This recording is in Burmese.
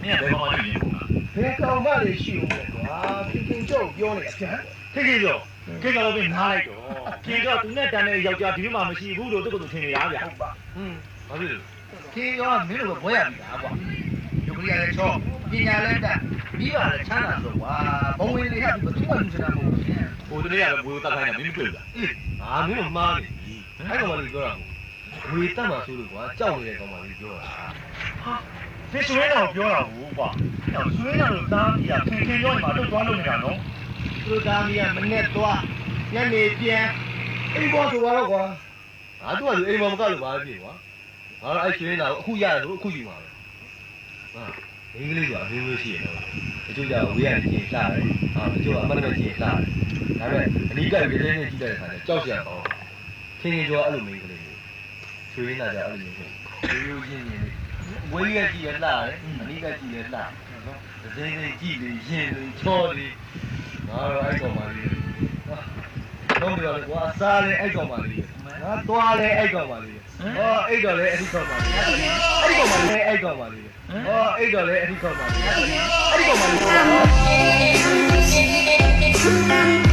你也别光听我。别搞嘛的虚无啊，听就有那个钱。听清楚，这个都被拿来着。听着，东南单的要加地嘛，没西部的这个都听得牙的。哪里？听说没那个不要的吧？有个人说，人家来的，你把人抢了说哇，帮我一下这个中文知道不？我这里也不用打开的，没对的。啊，没有妈的，还干嘛你说了？为什么说的话，教育干嘛你说啊？哈，这虽然我ပြောတာဘူးကွာ။虽然လို့သားကြီးကခင်ခင်ပြောနေမှာတော့သွားလို့နေတာနော် သူသားမီးကမနဲ့သွားညနေပြန်အိမ်ပေါ်ဆိုတော့ကွာ ငါတို့ကအိမ်မှာမကလို့ပါဖြစ်ကွာငါအဲ့ချင်းတော့အခုရတယ်လို့အခုယူပါပဲဟာအင်္ဂလိပ်ကအမျိုးမျိုးရှိတယ်အကျိုးကြောင့်ဝေးရနေချင်းစားတယ်ဟာအကျိုးကအမှန်တကယ်ချင်းစားတယ်ဒါပေမဲ့အနီးကပ်ပြီးတင်းတင်းကြည့်တဲ့အခါကျကြောက်စရာကောင်းချင်းချင်းကျော်အဲ့လိုမျိုးကလေးချွေးနေတာကြအဲ့လိုမျိုးရိုးရိုးချင်းချင်းဝေးရကြည့်ရလာတယ်အနီးကပ်ကြည့်ရလာနော်တင်းတင်းကြည့်ပြီးရင်ပြီးချောပြီးငါတော့အဲ့ကောင်ပါလေးတော့ပြောတယ်ကွာစားလေအဲ့ကောင်ပါလေးငါသွားလေအဲ့ကောင်ပါလေးဟောအဲ့တော့လေအဲ့ဒီကောင်ပါလေးအဲ့ကောင်ပါလေးအဲ့ကောင်ပါလေးဟောအဲ့တော့လေအဲ့ဒီကောင်ပါလေးအဲ့ကောင်ပါလေး